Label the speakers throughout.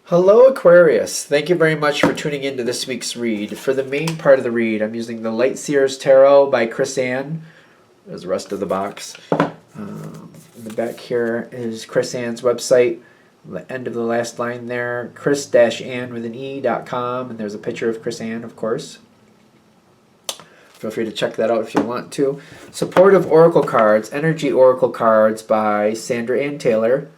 Speaker 1: Hello, Aquarius. Thank you very much for tuning in to this week's read. For the main part of the read, I'm using the Light Seers Tarot by Chris Ann. There's the rest of the box. In the back here is Chris Ann's website. The end of the last line there, chris-ann with an e.com, and there's a picture of Chris Ann, of course. Feel free to check that out if you want to. Supportive Oracle Cards, Energy Oracle Cards by Sandra Ann Taylor.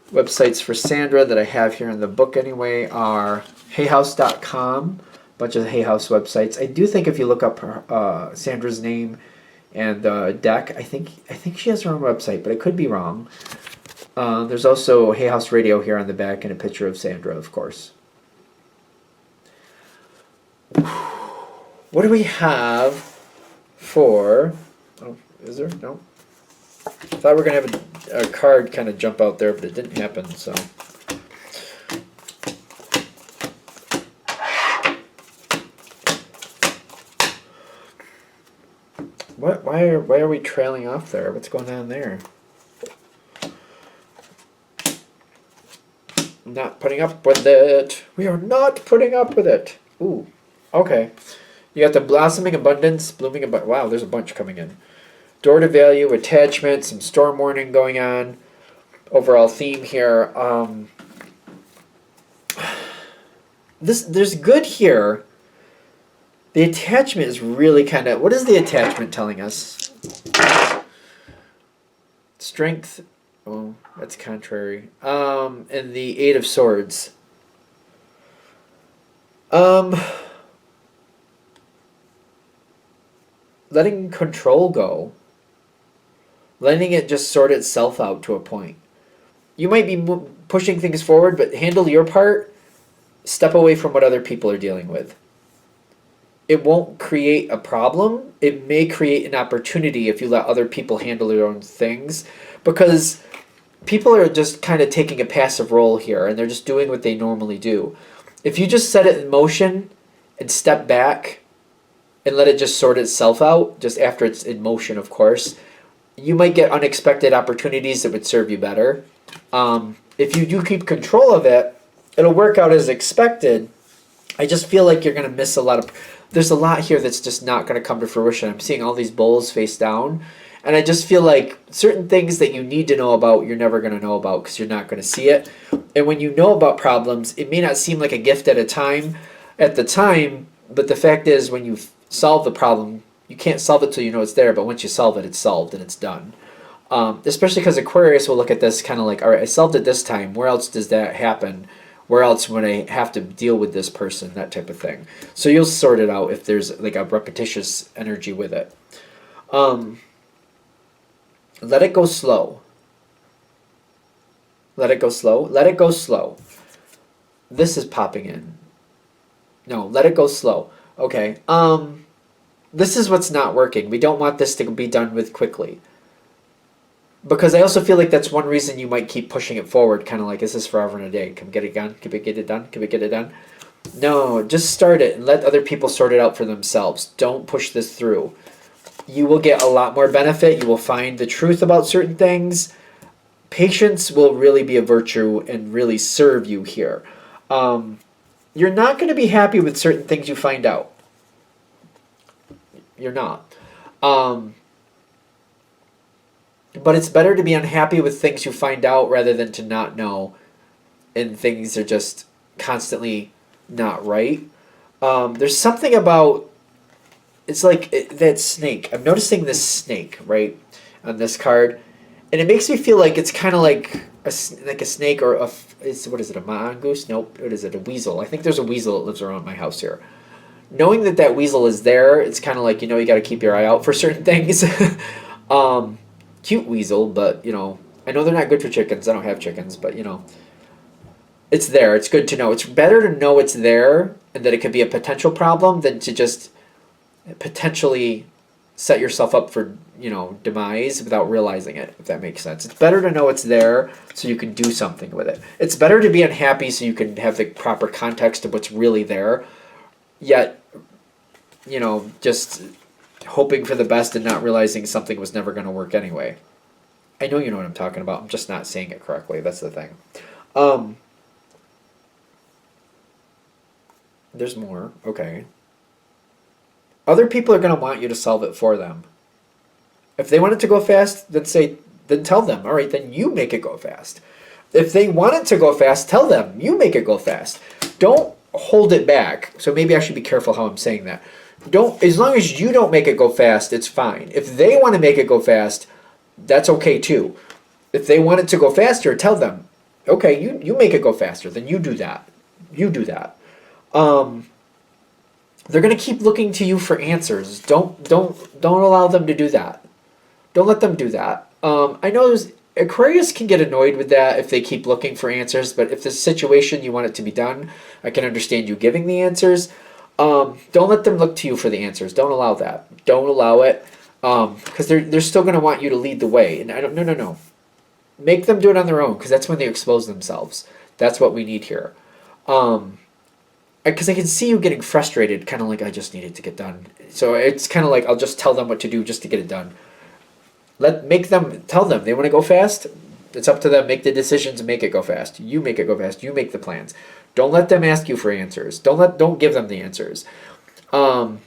Speaker 1: Websites for Sandra that I have here in the book anyway are hayhouse.com, a bunch of the Hay House websites. I do think if you look up her, Sandra's name and the deck, I think she has her own website, but I could be wrong. There's also Hay House Radio here on the back and a picture of Sandra, of course. What do we have for... Oh, is there? No. I thought we were going to have a card kind of jump out there, but it didn't happen, so... What? Why are we trailing off there? What's going on there? Not putting up with it. We are not putting up with it. Ooh. Okay. You got the blossoming abundance, blooming abundance. Wow, there's a bunch coming in. Door to value, attachment, some storm warning going on. Overall theme here. There's good here. The attachment is really kind of... What is the attachment telling us? Strength. Oh, that's contrary. And the Eight of Swords. Letting control go. Letting it just sort itself out to a point. You might be pushing things forward, but handle your part. Step away from what other people are dealing with. It won't create a problem. It may create an opportunity if you let other people handle their own things. Because people are just kind of taking a passive role here, and they're just doing what they normally do. If you just set it in motion and step back and let it just sort itself out, just after it's in motion, of course, you might get unexpected opportunities that would serve you better. If you do keep control of it, it'll work out as expected. I just feel like you're going to miss a lot of... There's a lot here that's just not going to come to fruition. I'm seeing all these bowls face down, and I just feel like certain things that you need to know about, you're never going to know about because you're not going to see it. And when you know about problems, it may not seem like a gift at the time, but the fact is when you solve the problem, you can't solve it till you know it's there, but once you solve it, it's solved and it's done. Especially because Aquarius will look at this kind of like, all right, I solved it this time. Where else does that happen? Where else would I have to deal with this person? That type of thing. So you'll sort it out if there's like a repetitious energy with it. Let it go slow. Let it go slow. Let it go slow. This is popping in. No, let it go slow. Okay. This is what's not working. We don't want this to be done with quickly. Because I also feel like that's one reason you might keep pushing it forward, kind of like, is this forever and a day? Can we get it done? Can we get it done? Can we get it done? No, just start it and let other people sort it out for themselves. Don't push this through. You will get a lot more benefit. You will find the truth about certain things. Patience will really be a virtue and really serve you here. You're not going to be happy with certain things you find out. You're not. But it's better to be unhappy with things you find out rather than to not know and things are just constantly not right. There's something about... It's like that snake. I'm noticing this snake, right, on this card. And it makes me feel like it's kind of like a snake or what is it, a mongoose? Nope. What is it, a weasel? I think there's a weasel that lives around my house here. Knowing that weasel is there, it's kind of like, you got to keep your eye out for certain things. Cute weasel, but, I know they're not good for chickens. I don't have chickens, but, it's there. It's good to know. It's better to know it's there and that it could be a potential problem than to just potentially set yourself up for, demise without realizing it, if that makes sense. It's better to know it's there so you can do something with it. It's better to be unhappy so you can have the proper context of what's really there, yet, just hoping for the best and not realizing something was never going to work anyway. I know you know what I'm talking about. I'm just not saying it correctly. That's the thing. There's more. Okay. Other people are going to want you to solve it for them. If they want it to go fast, then tell them. All right, then you make it go fast. If they want it to go fast, tell them. You make it go fast. Don't hold it back. So maybe I should be careful how I'm saying that. Don't, as long as you don't make it go fast, it's fine. If they want to make it go fast, that's okay too. If they want it to go faster, tell them, okay, you make it go faster, then you do that. You do that. They're gonna keep looking to you for answers. Don't allow them to do that. Don't let them do that. I know Aquarius can get annoyed with that if they keep looking for answers, but if the situation you want it to be done, I can understand you giving the answers. Don't let them look to you for the answers. Don't allow that. Don't allow it, because they're still gonna want you to lead the way. And I don't. No. Make them do it on their own, because that's when they expose themselves. That's what we need here. Because I can see you getting frustrated, kind of like, I just need it to get done. So it's kind of like, I'll just tell them what to do just to get it done. Tell them they want to go fast. It's up to them. Make the decisions and make it go fast. You make it go fast. You make the plans. Don't let them ask you for answers. Don't give them the answers. I'm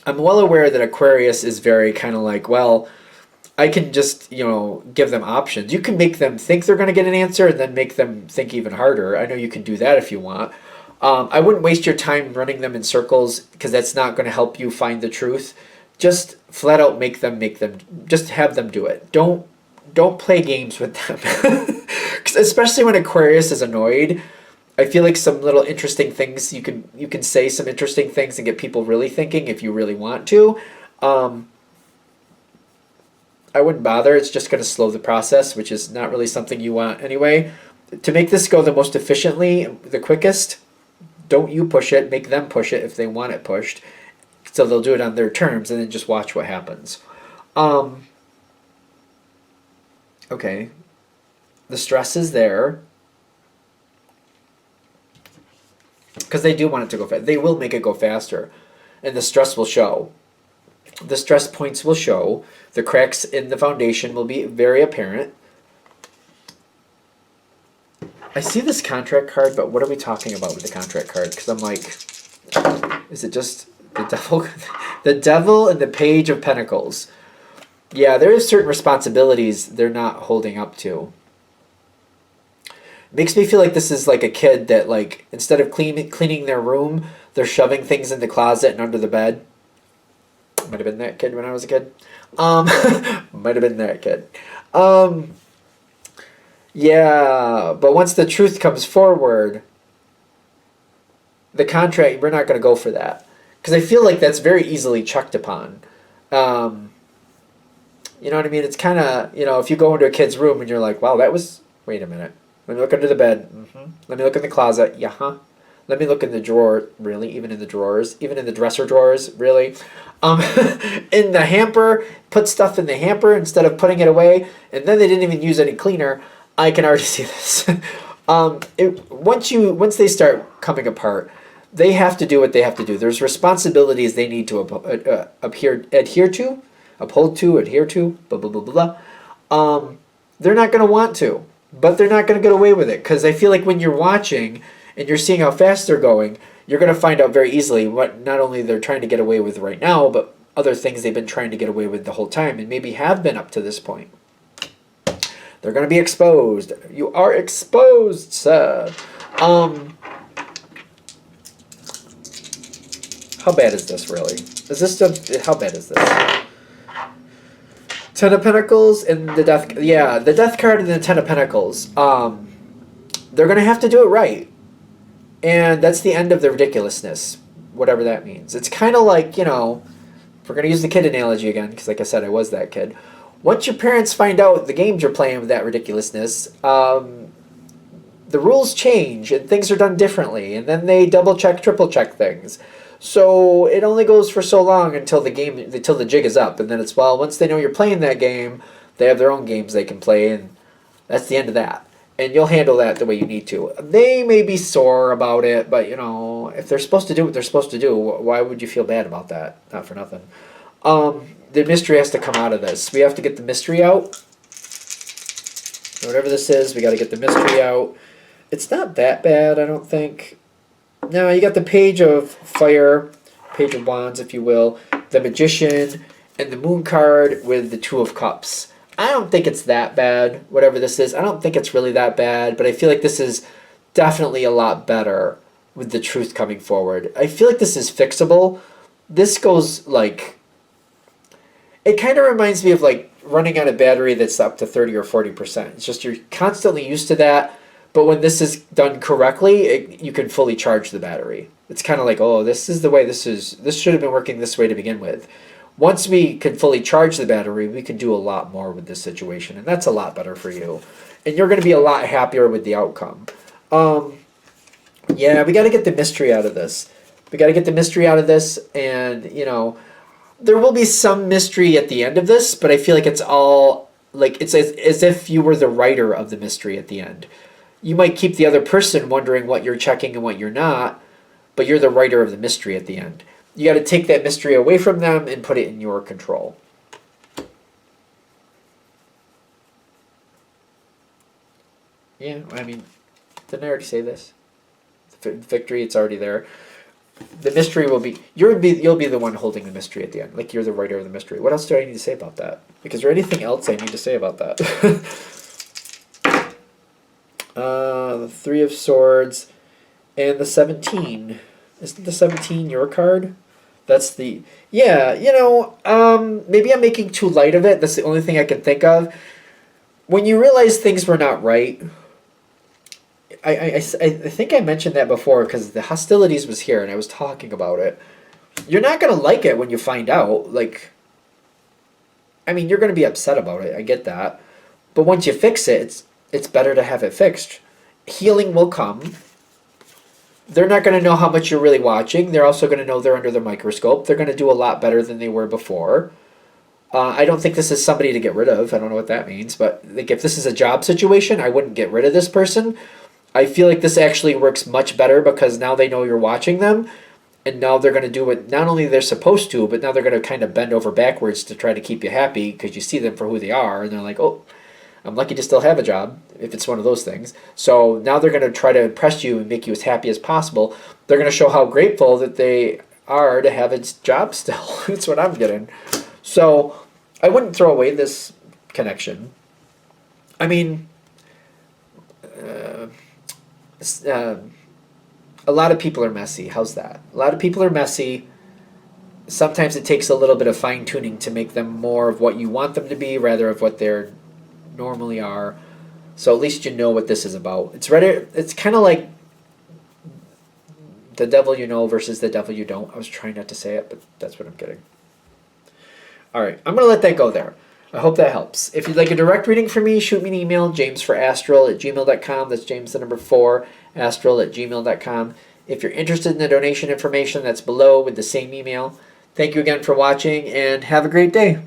Speaker 1: well aware that Aquarius is very kind of like, well, I can just, give them options. You can make them think they're going to get an answer and then make them think even harder. I know you can do that if you want. I wouldn't waste your time running them in circles, because that's not going to help you find the truth. Just flat out make them, just have them do it. Don't play games with them. 'Cause especially when Aquarius is annoyed, I feel like some little interesting things, you can say some interesting things and get people really thinking if you really want to. I wouldn't bother. It's just going to slow the process, which is not really something you want anyway. To make this go the most efficiently, the quickest, don't you push it. Make them push it if they want it pushed. So they'll do it on their terms, and then just watch what happens. Okay. The stress is there, because they do want it to go fast. They will make it go faster, and the stress will show. The stress points will show. The cracks in the foundation will be very apparent. I see this contract card, but what are we talking about with the contract card? Because I'm like, is it just the devil? The devil and the Page of Pentacles. Yeah, there is certain responsibilities they're not holding up to. Makes me feel like this is like a kid that, like, instead of cleaning their room, they're shoving things in the closet and under the bed. Might have been that kid when I was a kid. Might have been that kid. Yeah, but once the truth comes forward, the contract, we're not going to go for that. Because I feel like that's very easily checked upon. You know what I mean? It's kind of, if you go into a kid's room and you're like, wow, wait a minute. Let me look under the bed. Mm-hmm. Let me look in the closet. Yeah, Let me look in the drawer. Really? Even in the drawers? Even in the dresser drawers? Really? In the hamper, put stuff in the hamper instead of putting it away, and then they didn't even use any cleaner. I can already see this. Once they start coming apart, they have to do what they have to do. There's responsibilities they need to adhere to, uphold to, adhere to, blah, blah, blah, blah. They're not going to want to, but they're not going to get away with it, because I feel like when you're watching and you're seeing how fast they're going, you're going to find out very easily what not only they're trying to get away with right now, but other things they've been trying to get away with the whole time and maybe have been up to this point. They're going to be exposed. You are exposed, sir. How bad is this, really? How bad is this? Ten of Pentacles and the Death... Yeah, the Death card and the Ten of Pentacles. They're going to have to do it right. And that's the end of the ridiculousness, whatever that means. It's kind of like, if we're going to use the kid analogy again, because like I said, I was that kid. Once your parents find out the games you're playing with that ridiculousness, the rules change and things are done differently. And then they double-check, triple-check things. So it only goes for so long until the jig is up. And then it's, well, once they know you're playing that game, they have their own games they can play, and that's the end of that. And you'll handle that the way you need to. They may be sore about it, but, if they're supposed to do what they're supposed to do, why would you feel bad about that? Not for nothing. The mystery has to come out of this. We have to get the mystery out. Whatever this is, we got to get the mystery out. It's not that bad, I don't think. Now you got the Page of Fire, Page of Wands, if you will, the Magician, and the Moon card with the Two of Cups. I don't think it's that bad, whatever this is. I don't think it's really that bad, but I feel like this is definitely a lot better with the truth coming forward. I feel like this is fixable. This goes like... It kind of reminds me of like running on a battery that's up to 30 or 40%. It's just you're constantly used to that, but when this is done correctly, you can fully charge the battery. It's kind of like, oh, this is the way this should have been working this way to begin with. Once we can fully charge the battery, we can do a lot more with this situation, and that's a lot better for you. And you're going to be a lot happier with the outcome. Yeah, we got to get the mystery out of this. We got to get the mystery out of this, and, you know, there will be some mystery at the end of this, but I feel like it's all, like, it's as if you were the writer of the mystery at the end. You might keep the other person wondering what you're checking and what you're not, but you're the writer of the mystery at the end. You got to take that mystery away from them and put it in your control. Yeah, I mean, didn't I already say this? Victory, it's already there. The mystery will be, you'll be the one holding the mystery at the end. Like, you're the writer of the mystery. What else do I need to say about that? Like, is there anything else I need to say about that? The Three of Swords and the 17. Isn't the 17 your card? That's the... Yeah, you know, maybe I'm making too light of it. That's the only thing I can think of. When you realize things were not right... I think I mentioned that before because the hostilities was here and I was talking about it. You're not going to like it when you find out. Like, I mean, you're going to be upset about it. I get that. But once you fix it, it's better to have it fixed. Healing will come. They're not going to know how much you're really watching. They're also going to know they're under the microscope. They're going to do a lot better than they were before. I don't think this is somebody to get rid of. I don't know what that means. But like, if this is a job situation, I wouldn't get rid of this person. I feel like this actually works much better because now they know you're watching them, and now they're going to do what not only they're supposed to, but now they're going to kind of bend over backwards to try to keep you happy because you see them for who they are, and they're like, oh, I'm lucky to still have a job, if it's one of those things. So now they're going to try to impress you and make you as happy as possible. They're going to show how grateful that they are to have a job still. That's what I'm getting. So I wouldn't throw away this connection. I mean... a lot of people are messy. How's that? A lot of people are messy. Sometimes it takes a little bit of fine-tuning to make them more of what you want them to be rather of what they're normally are. So at least you know what this is about. It's kind of like the devil you know versus the devil you don't. I was trying not to say it, but that's what I'm getting. All right, I'm going to let that go there. I hope that helps. If you'd like a direct reading from me, shoot me an email, jamesforastral@gmail.com. That's James the number 4, astral@gmail.com. If you're interested in the donation information, that's below with the same email. Thank you again for watching, and have a great day.